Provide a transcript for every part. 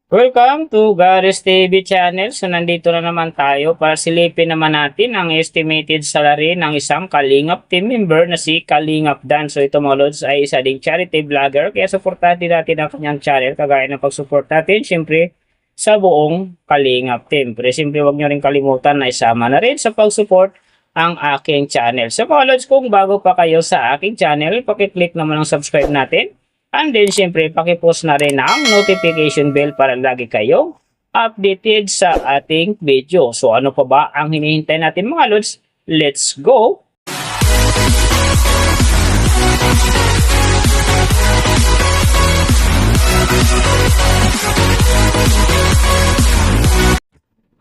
Welcome to Garis TV channel. So nandito na naman tayo para silipin naman natin ang estimated salary ng isang Kalingap team member na si Kalingap Dan. So ito mga lods ay isa ding charity vlogger kaya supportahan din natin ang kanyang channel kagaya ng pag-support natin syempre sa buong Kalingap team. Pero syempre huwag nyo rin kalimutan na isama na rin sa pag-support ang aking channel. So mga lods, kung bago pa kayo sa aking channel, pakiclick naman ang subscribe natin. And then, syempre, pakipost na rin ang notification bell para lagi kayong updated sa ating video. So, ano pa ba ang hinihintay natin mga lods? Let's go!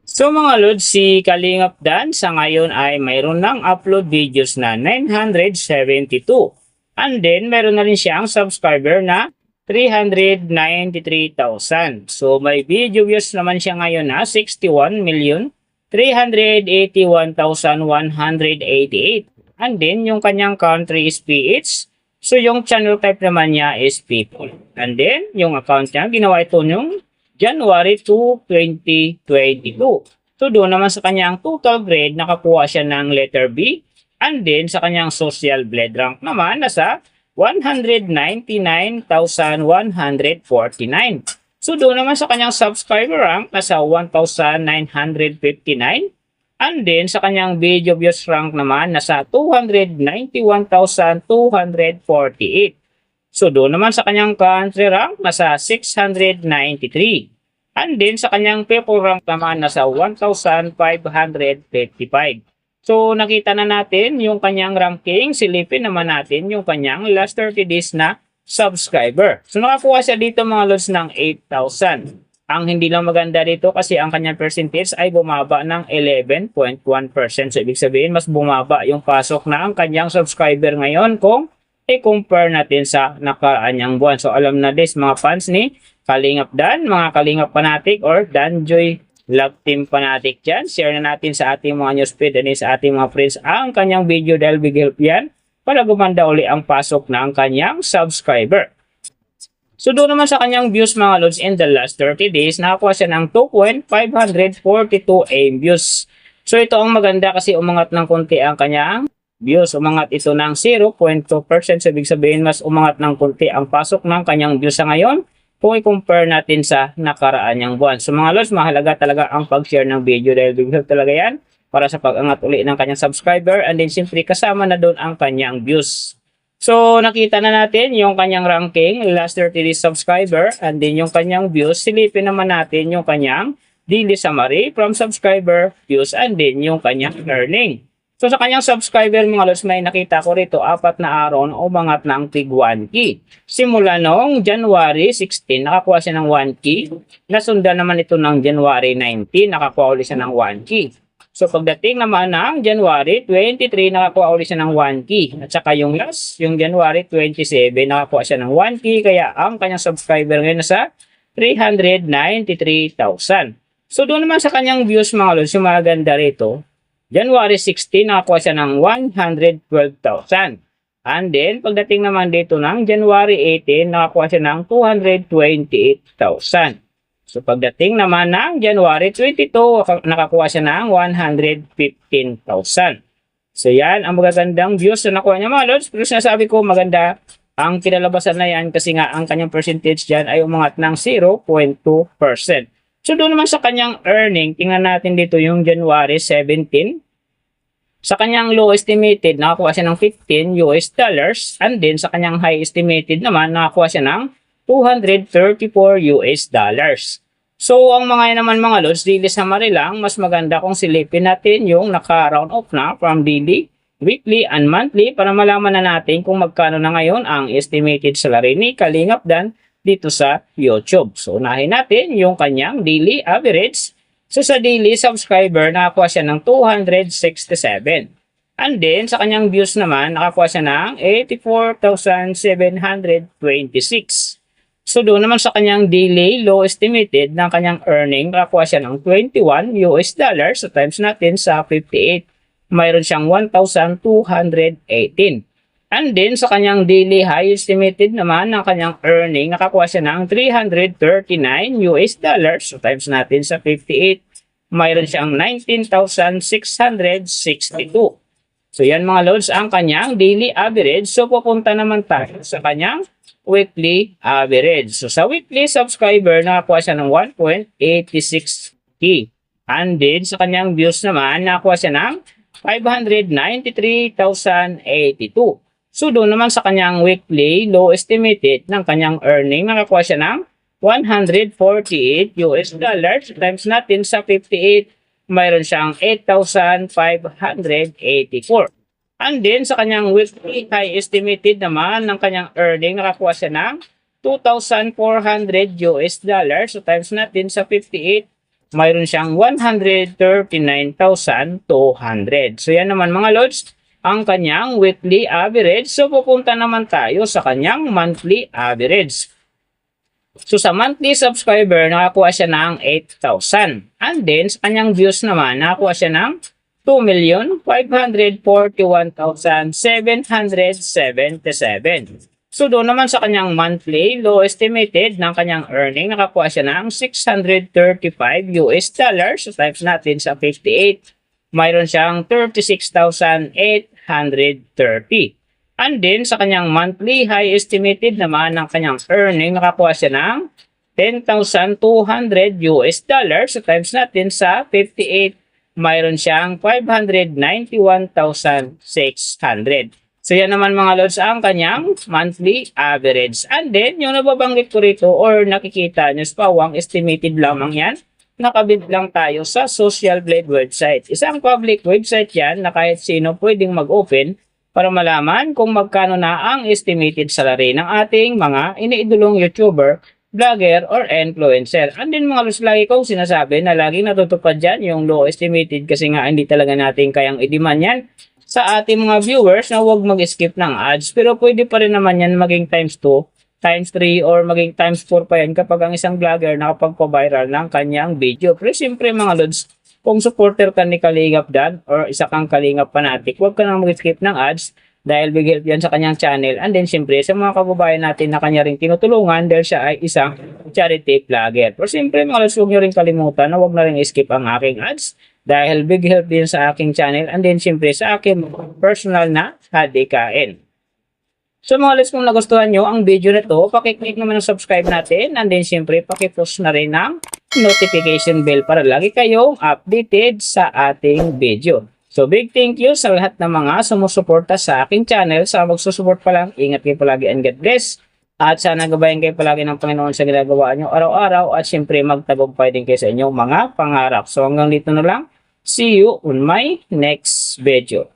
So mga lods, si Kalingap Dan sa ngayon ay mayroon ng upload videos na 972. And then, meron na rin siyang subscriber na 393,000. So, may video views naman siya ngayon na 61,381,188. And then, yung kanyang country is PH. So, yung channel type naman niya is people. And then, yung account niya, ginawa ito yung January 2, 2022. So, doon naman sa kanyang total grade, nakakuha siya ng letter B. And then, sa kanyang social blade rank naman, nasa 199,149. So, doon naman sa kanyang subscriber rank, nasa 1,959. And then, sa kanyang video views rank naman, nasa 291,248. So, doon naman sa kanyang country rank, nasa 693. And then, sa kanyang people rank naman, nasa 1,555. So, nakita na natin yung kanyang ranking. Silipin naman natin yung kanyang last 30 days na subscriber. So, nakakuha siya dito mga lods ng 8,000. Ang hindi lang maganda dito kasi ang kanyang percentage ay bumaba ng 11.1%. So, ibig sabihin, mas bumaba yung pasok na ang kanyang subscriber ngayon kung i-compare natin sa nakaraan niyang buwan. So, alam na this mga fans ni Kalingap Dan, mga Kalingap fanatic or Danjoy Love Team fanatic dyan. Share na natin sa ating mga newsfeed and sa ating mga friends ang kanyang video dahil big help yan para gumanda uli ang pasok ng kanyang subscriber. So doon naman sa kanyang views mga lods in the last 30 days, nakakuha siya ng 2.542 AM views. So ito ang maganda kasi umangat ng konti ang kanyang views. Umangat ito ng 0.2%. So ibig sabihin mas umangat ng konti ang pasok ng kanyang views sa ngayon kung i-compare natin sa nakaraan niyang buwan. So mga lods, mahalaga talaga ang pag-share ng video dahil big help talaga yan para sa pag-angat uli ng kanyang subscriber and then siyempre kasama na doon ang kanyang views. So nakita na natin yung kanyang ranking, last 30 days subscriber and then yung kanyang views. Silipin naman natin yung kanyang daily summary from subscriber, views and then yung kanyang earning. So sa kanyang subscriber mga lods, may nakita ko rito 4 na araw na umangat ng tig 1K. Simula noong January 16, nakakuha siya ng 1K. Nasundan naman ito ng January 19, nakakuha ulit siya ng 1K. So pagdating naman ng January 23, nakakuha ulit siya ng 1K. At saka yung last, yung January 27, nakakuha siya ng 1K. Kaya ang kanyang subscriber ngayon nasa 393,000. So doon naman sa kanyang views mga lods, yung maganda rito, January 16, nakakuha siya ng 112,000. And then, pagdating naman dito ng January 18, nakakuha siya ng 228,000. So, pagdating naman ng January 22, nakakuha siya ng 115,000. So, yan ang magagandang views na nakuha niya mga lods. Pero sinasabi ko, maganda ang kinalabasan na yan kasi nga ang kanyang percentage dyan ay umangat ng 0.2%. So, doon naman sa kanyang earning, tingnan natin dito yung January 17. Sa kanyang low estimated, nakakuha siya ng $15. And then, sa kanyang high estimated naman, nakakuha siya ng $234. So, ang mga naman mga lods, daily summary lang, mas maganda kung silipin natin yung naka-round off na from daily, weekly, and monthly para malaman na natin kung magkano na ngayon ang estimated salary ni Kalingap Dan dito sa YouTube. So, unahin natin yung kanyang daily average. So, sa daily subscriber, nakakuha siya ng 267. And then, sa kanyang views naman, nakakuha siya ng 84,726. So, doon naman sa kanyang daily low estimated ng kanyang earning, nakakuha siya ng $21. So, times natin sa 58. Mayroon siyang 1,218. And then, sa kanyang daily high estimated naman ng kanyang earning, nakakuha siya ng $339 US dollars. So, times natin sa 58, mayroon siyang 19,662. So, yan mga lods, ang kanyang daily average. So, pupunta naman tayo sa kanyang weekly average. So, sa weekly subscriber, nakakuha siya ng 1.86K. And then, sa kanyang views naman, nakakuha siya ng 593,082. So, doon naman sa kanyang weekly low estimated ng kanyang earning, nakakuha siya ng 148 US dollars. Times natin sa 58, mayroon siyang 8,584. And then, sa kanyang weekly high estimated naman ng kanyang earning, nakakuha siya ng 2,400 US dollars. So, times natin sa 58, mayroon siyang 139,200. So, yan naman mga lods, ang kanyang weekly average. So, pupunta naman tayo sa kanyang monthly average. So, sa monthly subscriber, nakakuha siya ng 8,000. And then, sa kanyang views naman, nakakuha siya ng 2,541,777. So, doon naman sa kanyang monthly low estimated ng kanyang earning, nakakuha siya ng 635 US dollars. So, times natin sa 58, mayroon siyang 36,830. And then, sa kanyang monthly high estimated naman ng kanyang earning, nakakuha siya ng 10,200 US dollars. So, times natin sa 58, mayroon siyang 591,600. So, yan naman mga lods ang kanyang monthly average. And then, yung nababanggit ko rito or nakikita nyo sa pawang estimated lamang yan, nakabit lang tayo sa Social Blade website. Isang public website yan na kahit sino pwedeng mag-open para malaman kung magkano na ang estimated salary ng ating mga iniidolong YouTuber, vlogger, or influencer. And then mga lods, lagi kong sinasabi na laging natutupad dyan yung low estimated kasi nga hindi talaga natin kayang i-demand yan sa ating mga viewers na huwag mag-skip ng ads. Pero pwede pa rin naman yan maging times 2, times 3, or maging times 4 pa yan kapag ang isang vlogger nakapagpa-viral ng kanyang video. Pero siyempre mga lods, kung supporter ka ni Kalingap Dan or isa kang Kalingap fanatic, huwag ka nang mag-skip ng ads dahil big help yan sa kanyang channel. And then siyempre sa mga kababayan natin na kanya rin tinutulungan dahil siya ay isang charity vlogger. Pero siyempre mga lods, huwag nyo rin kalimutan na huwag na rin skip ang aking ads dahil big help din sa aking channel and then siyempre sa aking personal na hadikain. So mga lods, kung nagustuhan nyo ang video na to, pakiclick naman ang subscribe natin and then siyempre pakipush na rin ng notification bell para lagi kayong updated sa ating video. So big thank you sa lahat ng mga sumusuporta sa aking channel. Sa magsusupport pa lang, ingat kayo palagi and God bless. At sana gabayan kayo palagi ng Panginoon sa ginagawa nyo araw-araw at siyempre magtagumpay din kayo sa inyong mga pangarap. So hanggang dito na lang. See you on my next video.